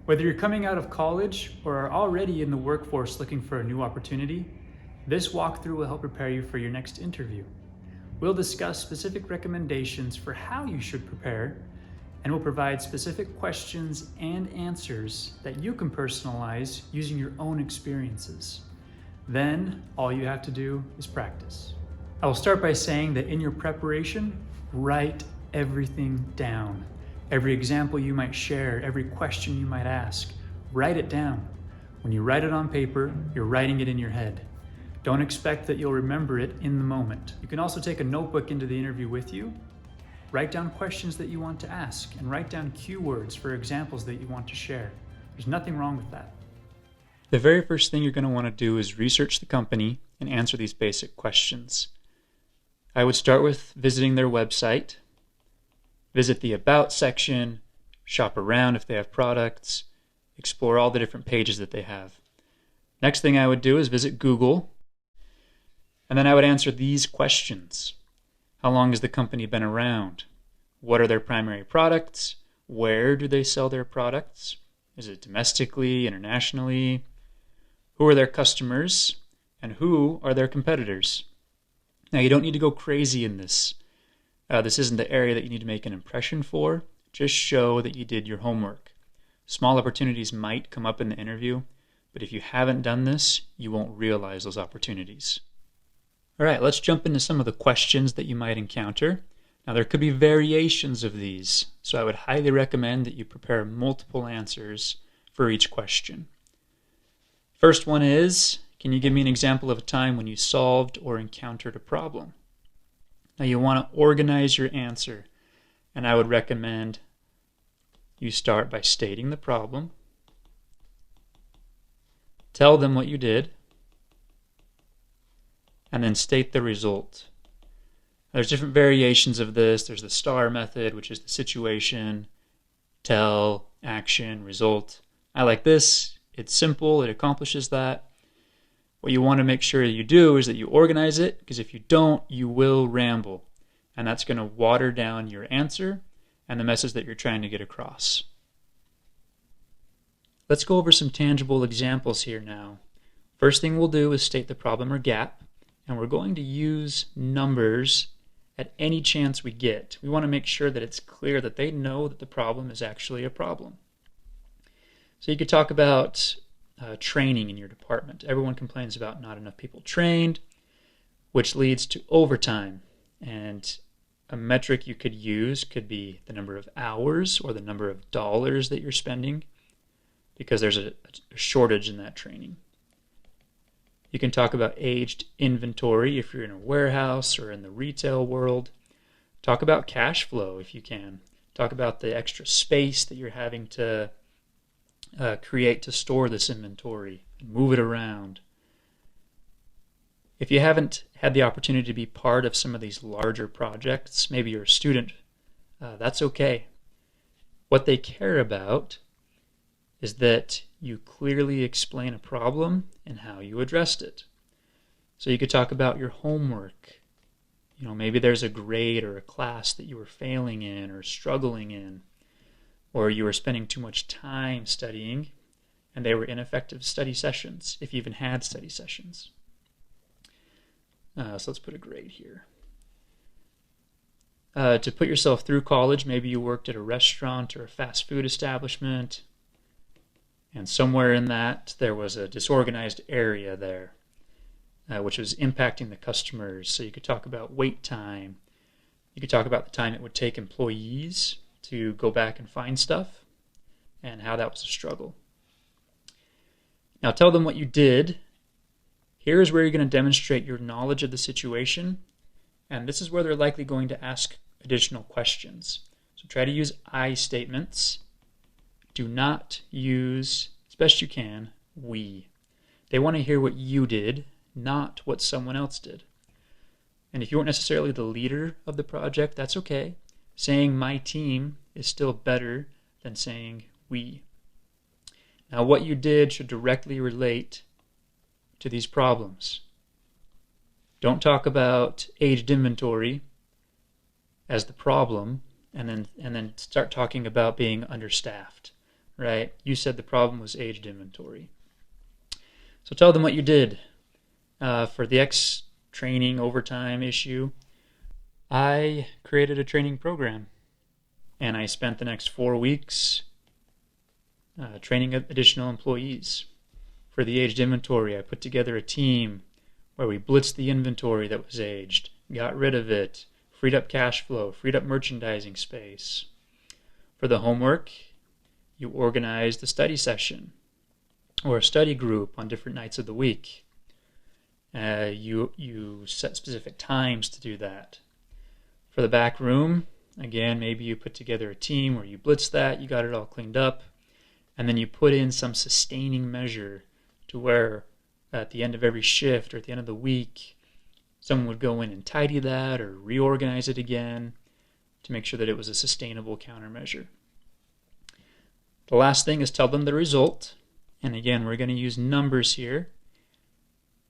Whether you're coming out of college or are already in the workforce looking for a new opportunity, this walkthrough will help prepare you for your next interview. We'll discuss specific recommendations for how you should prepare, and we'll provide specific questions and answers that you can personalize using your own experiences. Then, all you have to do is practice. I will start by saying that in your preparation, write everything down. Every example you might share, every question you might ask, write it down. When you write it on paper, you're writing it in your head. Don't expect that you'll remember it in the moment. You can also take a notebook into the interview with you. Write down questions that you want to ask and write down keywords for examples that you want to share. There's nothing wrong with that. The very first thing you're going to want to do is research the company and answer these basic questions. I would start with visiting their website, visit the About section, shop around if they have products, explore all the different pages that they have. Next thing I would do is visit Google, and then I would answer these questions. How long has the company been around? What are their primary products? Where do they sell their products? Is it domestically, internationally? Who are their customers? And who are their competitors? Now, you don't need to go crazy in this. This isn't the area that you need to make an impression for. Just show that you did your homework. Small opportunities might come up in the interview, but if you haven't done this, you won't realize those opportunities. All right, let's jump into some of the questions that you might encounter. Now, there could be variations of these, so I would highly recommend that you prepare multiple answers for each question. First one is, can you give me an example of a time when you solved or encountered a problem? Now, you want to organize your answer, and I would recommend you start by stating the problem, tell them what you did, and then state the result. There's different variations of this. There's the STAR method, which is the situation, tell, action, result. I like this. It's simple. It accomplishes that. What you want to make sure you do is that you organize it, because if you don't, you will ramble. And that's going to water down your answer and the message that you're trying to get across. Let's go over some tangible examples here now. First thing we'll do is state the problem or gap, and we're going to use numbers at any chance we get. We want to make sure that it's clear that they know that the problem is actually a problem. So you could talk about training in your department. Everyone complains about not enough people trained, which leads to overtime. And a metric you could use could be the number of hours or the number of dollars that you're spending, because there's a shortage in that training. You can talk about aged inventory if you're in a warehouse or in the retail world. Talk about cash flow if you can. Talk about the extra space that you're having to create to store this inventory and move it around. If you haven't had the opportunity to be part of some of these larger projects, maybe you're a student, that's okay. What they care about is that you clearly explain a problem and how you addressed it. So you could talk about your homework. You know, maybe there's a grade or a class that you were failing in or struggling in, or you were spending too much time studying and they were ineffective study sessions, if you even had study sessions. So let's put a grade here. To put yourself through college, maybe you worked at a restaurant or a fast food establishment, and somewhere in that there was a disorganized area there, which was impacting the customers. So you could talk about wait time. You could talk about the time it would take employees to go back and find stuff and how that was a struggle. Now tell them what you did. Here's where you're going to demonstrate your knowledge of the situation, and this is where they're likely going to ask additional questions. So try to use I statements. Do not use, as best you can, we. They want to hear what you did, not what someone else did. And if you weren't necessarily the leader of the project, that's okay. Saying my team is still better than saying we. Now, what you did should directly relate to these problems. Don't talk about aged inventory as the problem and then start talking about being understaffed. right? You said the problem was aged inventory. So tell them what you did. For the X training overtime issue, I created a training program, and I spent the next 4 weeks training additional employees. For the aged inventory, I put together a team where we blitzed the inventory that was aged, got rid of it, freed up cash flow, freed up merchandising space. For the homework, you organized a study session or a study group on different nights of the week. You set specific times to do that. For the back room, again, maybe you put together a team where you blitzed that, you got it all cleaned up, and then you put in some sustaining measure to where at the end of every shift or at the end of the week, someone would go in and tidy that or reorganize it again to make sure that it was a sustainable countermeasure. The last thing is tell them the result. And again, we're going to use numbers here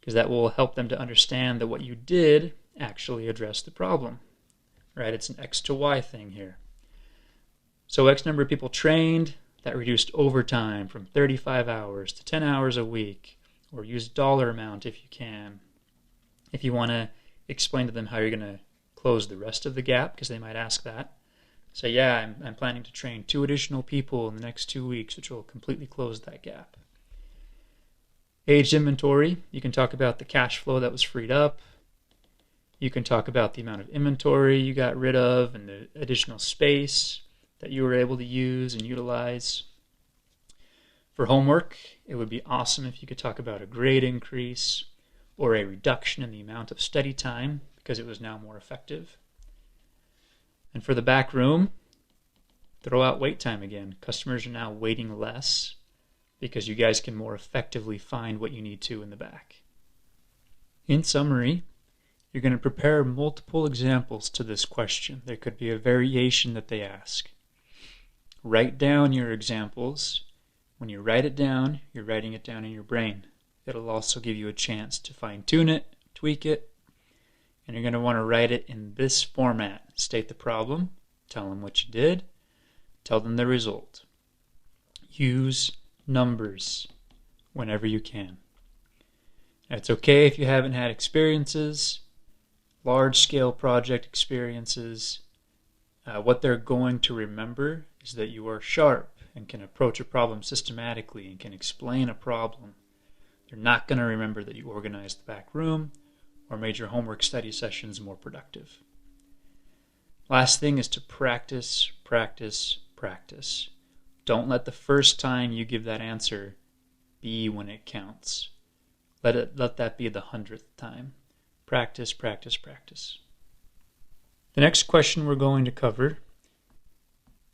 because that will help them to understand that what you did actually addressed the problem. Right? It's an X to Y thing here. So X number of people trained, that reduced overtime from 35 hours to 10 hours a week, or use dollar amount if you can. If you want to explain to them how you're going to close the rest of the gap, because they might ask that. So yeah, I'm planning to train 2 additional people in the next 2 weeks, which will completely close that gap. Aged inventory, you can talk about the cash flow that was freed up. You can talk about the amount of inventory you got rid of and the additional space that you were able to use and utilize. For homework, it would be awesome if you could talk about a grade increase or a reduction in the amount of study time because it was now more effective. And for the back room, throw out wait time again. Customers are now waiting less because you guys can more effectively find what you need to in the back. In summary, you're going to prepare multiple examples to this question. There could be a variation that they ask. Write down your examples. When you write it down, you're writing it down in your brain. It'll also give you a chance to fine-tune it, tweak it, and you're going to want to write it in this format. State the problem, tell them what you did, tell them the result. Use numbers whenever you can. It's okay if you haven't had experiences, large-scale project experiences. What they're going to remember is that you are sharp and can approach a problem systematically and can explain a problem. They're not going to remember that you organized the back room or made your homework study sessions more productive. Last thing is to practice, practice, practice. Don't let the first time you give that answer be when it counts. Let that be the 100th time. Practice, practice, practice. The next question we're going to cover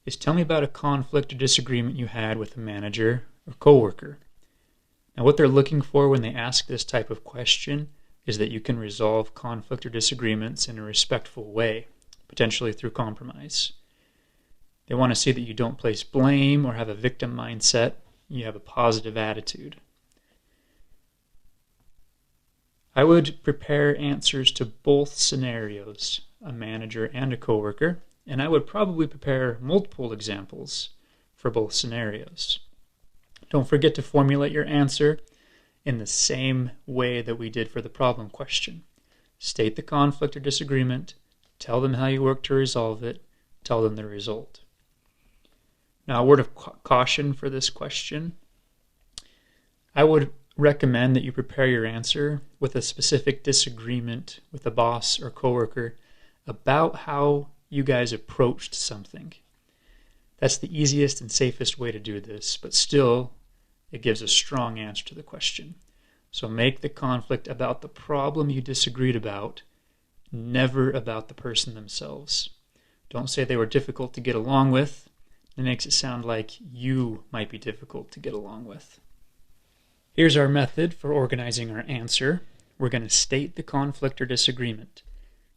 is tell me about a conflict or disagreement you had with a manager or coworker. Now what they're looking for when they ask this type of question is that you can resolve conflict or disagreements in a respectful way, potentially through compromise. They want to see that you don't place blame or have a victim mindset. You have a positive attitude. I would prepare answers to both scenarios, a manager and a coworker, and I would probably prepare multiple examples for both scenarios. Don't forget to formulate your answer in the same way that we did for the problem question. State the conflict or disagreement, tell them how you work to resolve it, tell them the result. Now, a word of caution for this question. I would recommend that you prepare your answer with a specific disagreement with a boss or coworker about how you guys approached something. That's the easiest and safest way to do this, but still, it gives a strong answer to the question. So make the conflict about the problem you disagreed about, never about the person themselves. Don't say they were difficult to get along with. It makes it sound like you might be difficult to get along with. Here's our method for organizing our answer. We're going to state the conflict or disagreement.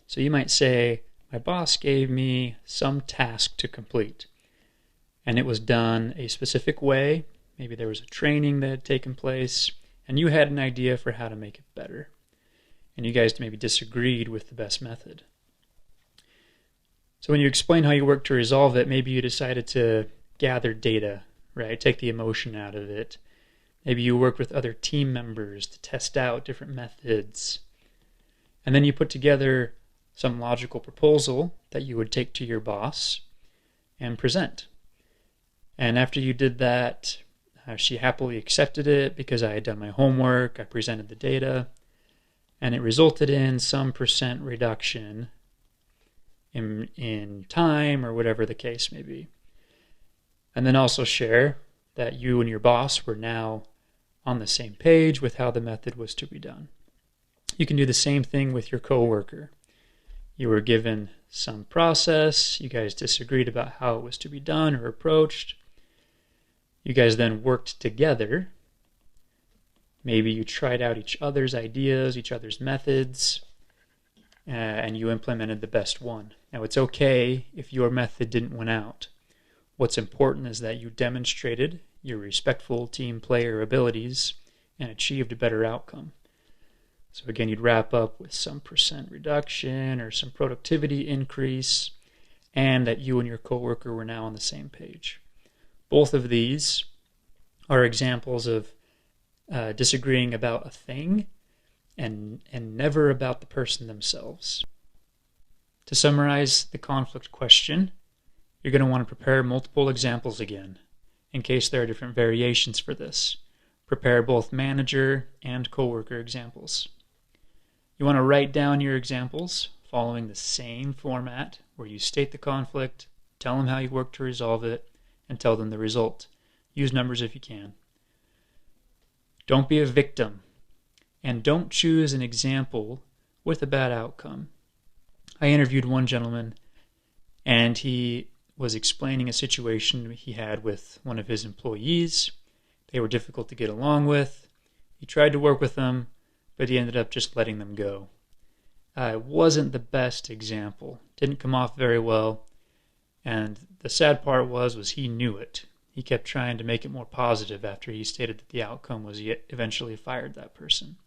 So you might say, my boss gave me some task to complete, and it was done a specific way. Maybe there was a training that had taken place, and you had an idea for how to make it better. And you guys maybe disagreed with the best method. So when you explain how you work to resolve it, maybe you decided to gather data right? Take the emotion out of it. Maybe you work with other team members to test out different methods. And then you put together some logical proposal that you would take to your boss and present. And after you did that, she happily accepted it because I had done my homework, I presented the data, and it resulted in some percent reduction in time or whatever the case may be. And then also share that you and your boss were now on the same page with how the method was to be done. You can do the same thing with your coworker. You were given some process, you guys disagreed about how it was to be done or approached. You guys then worked together. Maybe you tried out each other's ideas, each other's methods, and you implemented the best one. Now, it's okay if your method didn't win out. What's important is that you demonstrated your respectful team player abilities and achieved a better outcome. So again, you'd wrap up with some percent reduction or some productivity increase, and that you and your coworker were now on the same page. Both of these are examples of disagreeing about a thing and never about the person themselves. To summarize the conflict question, you're going to want to prepare multiple examples again, in case there are different variations for this. Prepare both manager and coworker examples. You want to write down your examples following the same format where you state the conflict, tell them how you work to resolve it, and tell them the result. Use numbers if you can. Don't be a victim, and don't choose an example with a bad outcome. I interviewed one gentleman, and he was explaining a situation he had with one of his employees. They were difficult to get along with. He tried to work with them, but he ended up just letting them go. It wasn't the best example. Didn't come off very well. And the sad part was he knew it. He kept trying to make it more positive after he stated that the outcome was he eventually fired that person.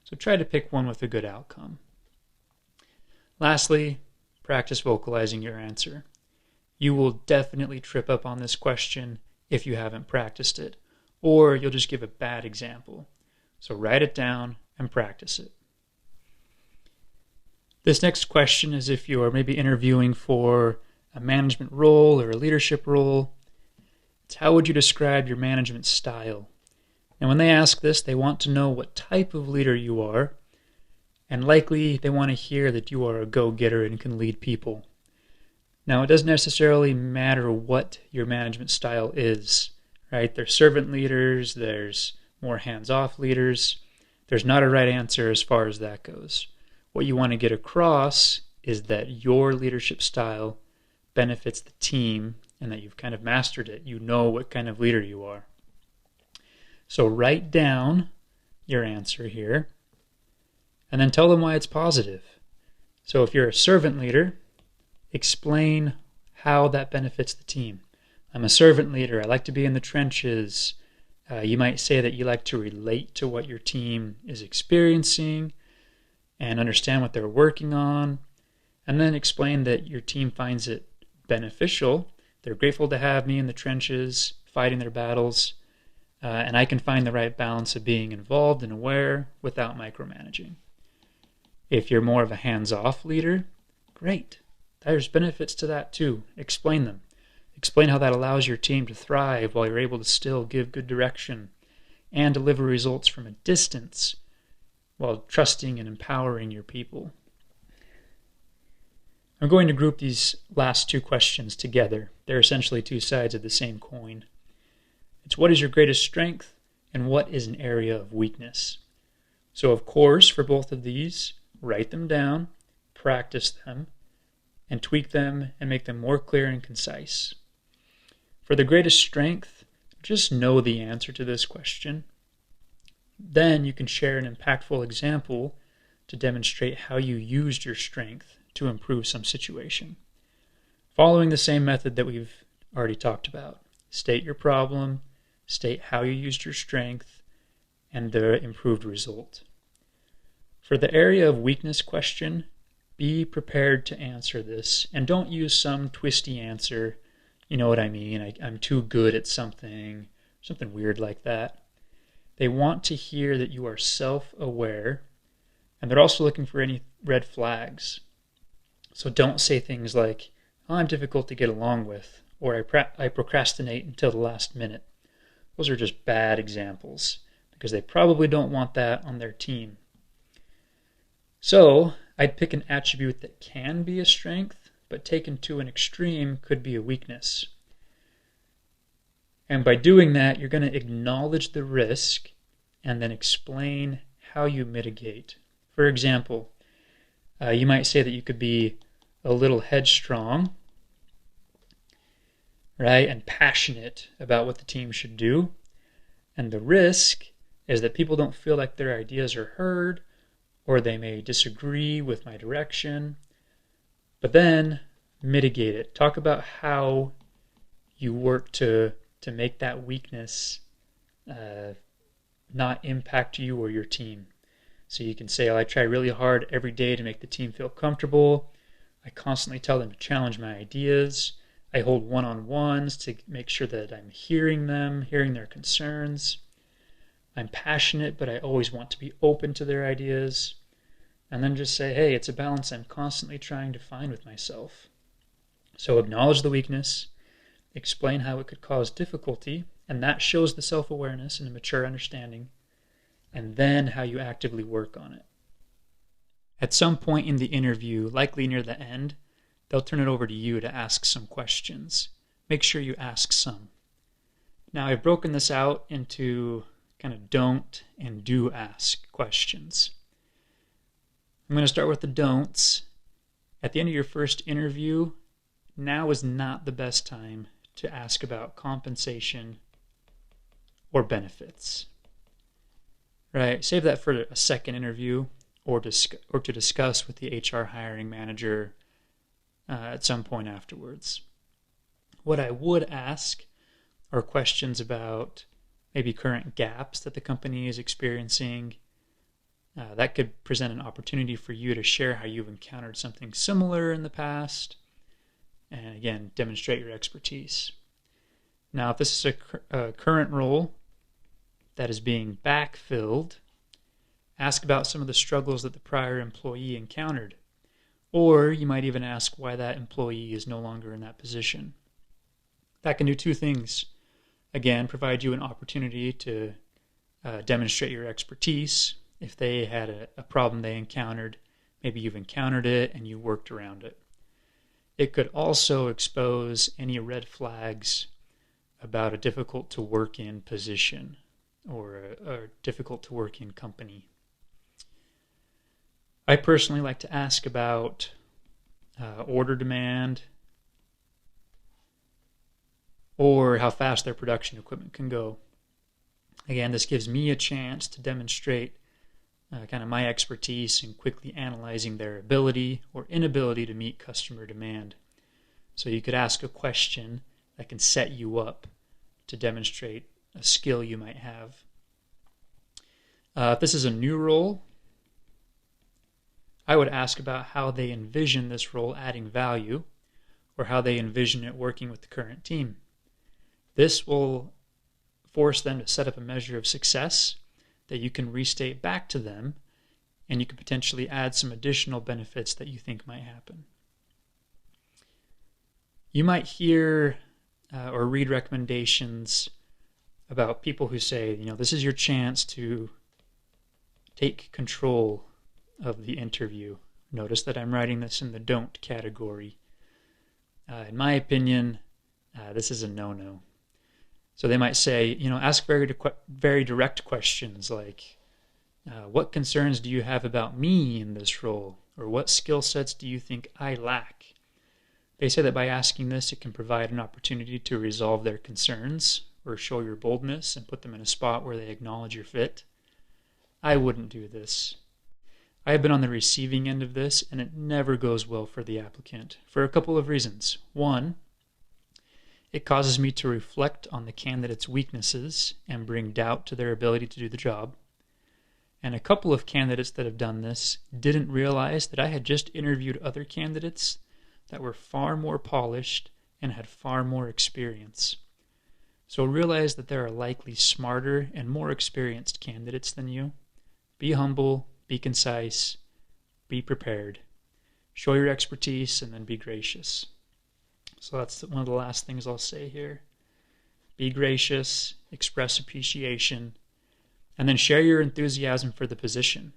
So try to pick one with a good outcome. Lastly, practice vocalizing your answer. You will definitely trip up on this question if you haven't practiced it, or you'll just give a bad example. So write it down and practice it. This next question is if you're maybe interviewing for a management role or a leadership role. It's how would you describe your management style? And when they ask this, they want to know what type of leader you are, and likely they want to hear that you are a go-getter and can lead people. Now, it doesn't necessarily matter what your management style is, right? There's servant leaders, there's more hands-off leaders. There's not a right answer as far as that goes. What you want to get across is that your leadership style benefits the team and that you've kind of mastered it. You know what kind of leader you are. So write down your answer here and then tell them why it's positive. So if you're a servant leader, explain how that benefits the team. I'm a servant leader. I like to be in the trenches. You might say that you like to relate to what your team is experiencing and understand what they're working on, and then explain that your team finds it beneficial. They're grateful to have me in the trenches, fighting their battles, and I can find the right balance of being involved and aware without micromanaging. If you're more of a hands-off leader, great. There's benefits to that too. Explain them. Explain how that allows your team to thrive while you're able to still give good direction and deliver results from a distance while trusting and empowering your people. I'm going to group these last two questions together. They're essentially two sides of the same coin. It's what is your greatest strength and what is an area of weakness? So of course, for both of these, write them down, practice them, and tweak them and make them more clear and concise. For the greatest strength, just know the answer to this question. Then you can share an impactful example to demonstrate how you used your strength to improve some situation. Following the same method that we've already talked about. State your problem, state how you used your strength, and the improved result. For the area of weakness question, be prepared to answer this, and don't use some twisty answer You know what I mean? I'm too good at something weird like that. They want to hear that you are self-aware, and they're also looking for any red flags. So don't say things like, "Oh, I'm difficult to get along with," or I procrastinate until the last minute. Those are just bad examples because they probably don't want that on their team. So I'd pick an attribute that can be a strength, but taken to an extreme could be a weakness. And by doing that, you're going to acknowledge the risk and then explain how you mitigate. For example, you might say that you could be a little headstrong, right, and passionate about what the team should do. And the risk is that people don't feel like their ideas are heard, or they may disagree with my direction. But then mitigate it. Talk about how you work to make that weakness not impact you or your team. So you can say, I try really hard every day to make the team feel comfortable. I constantly tell them to challenge my ideas. I hold one-on-ones to make sure that I'm hearing them, hearing their concerns. I'm passionate, but I always want to be open to their ideas. And then just say, hey, it's a balance I'm constantly trying to find with myself. So acknowledge the weakness, explain how it could cause difficulty, and that shows the self-awareness and a mature understanding, and then how you actively work on it. At some point in the interview, likely near the end, they'll turn it over to you to ask some questions. Make sure you ask some. Now, I've broken this out into kind of don't and do ask questions. I'm going to start with the don'ts. At the end of your first interview, now is not the best time to ask about compensation or benefits. Right? Save that for a second interview or to discuss with the HR hiring manager at some point afterwards. What I would ask are questions about maybe current gaps that the company is experiencing. That could present an opportunity for you to share how you've encountered something similar in the past, and again, demonstrate your expertise. Now, if this is a current role that is being backfilled, ask about some of the struggles that the prior employee encountered. Or you might even ask why that employee is no longer in that position. That can do two things. Again, provide you an opportunity to demonstrate your expertise. If they had a problem they encountered, maybe you've encountered it and you worked around it. It could also expose any red flags about a difficult to work in position or a difficult to work in company. I personally like to ask about order demand or how fast their production equipment can go. Again, this gives me a chance to demonstrate kind of my expertise in quickly analyzing their ability or inability to meet customer demand. So you could ask a question that can set you up to demonstrate a skill you might have. If this is a new role, I would ask about how they envision this role adding value or how they envision it working with the current team. This will force them to set up a measure of success that you can restate back to them, and you can potentially add some additional benefits that you think might happen. You might hear or read recommendations about people who say, this is your chance to take control of the interview. Notice that I'm writing this in the don't category. In my opinion, this is a no-no. So they might say, ask very direct questions like, what concerns do you have about me in this role? Or what skill sets do you think I lack? They say that by asking this, it can provide an opportunity to resolve their concerns or show your boldness and put them in a spot where they acknowledge your fit. I wouldn't do this. I have been on the receiving end of this, and it never goes well for the applicant for a couple of reasons. One, it causes me to reflect on the candidate's weaknesses and bring doubt to their ability to do the job. And a couple of candidates that have done this didn't realize that I had just interviewed other candidates that were far more polished and had far more experience. So realize that there are likely smarter and more experienced candidates than you. Be humble, be concise, be prepared. Show your expertise and then be gracious. So that's one of the last things I'll say here. Be gracious, express appreciation, and then share your enthusiasm for the position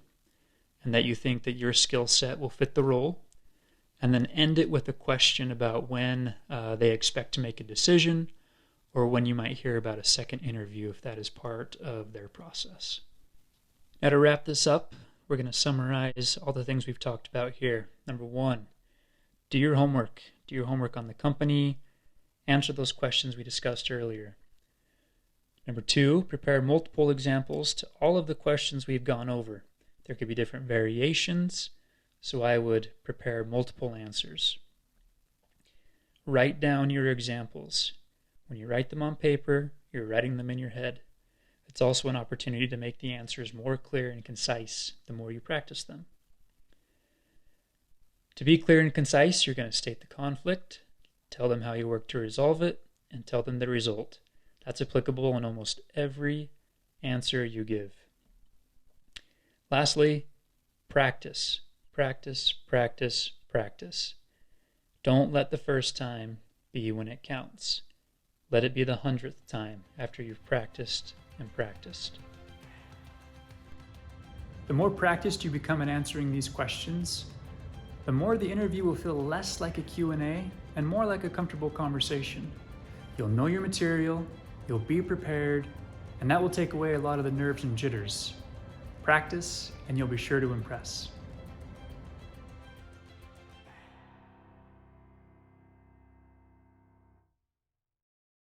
and that you think that your skill set will fit the role. And then end it with a question about when they expect to make a decision or when you might hear about a second interview if that is part of their process. Now to wrap this up, we're going to summarize all the things we've talked about here. Number 1, do your homework. Do your homework on the company. Answer those questions we discussed earlier. Number 2, prepare multiple examples to all of the questions we've gone over. There could be different variations, so I would prepare multiple answers. Write down your examples. When you write them on paper, you're writing them in your head. It's also an opportunity to make the answers more clear and concise the more you practice them. To be clear and concise, you're going to state the conflict, tell them how you work to resolve it, and tell them the result. That's applicable in almost every answer you give. Lastly, practice. Practice, practice, practice. Don't let the first time be when it counts. Let it be the 100th time after you've practiced and practiced. The more practiced you become in answering these questions, the more the interview will feel less like a Q&A and more like a comfortable conversation. You'll know your material, you'll be prepared, and that will take away a lot of the nerves and jitters. Practice, and you'll be sure to impress.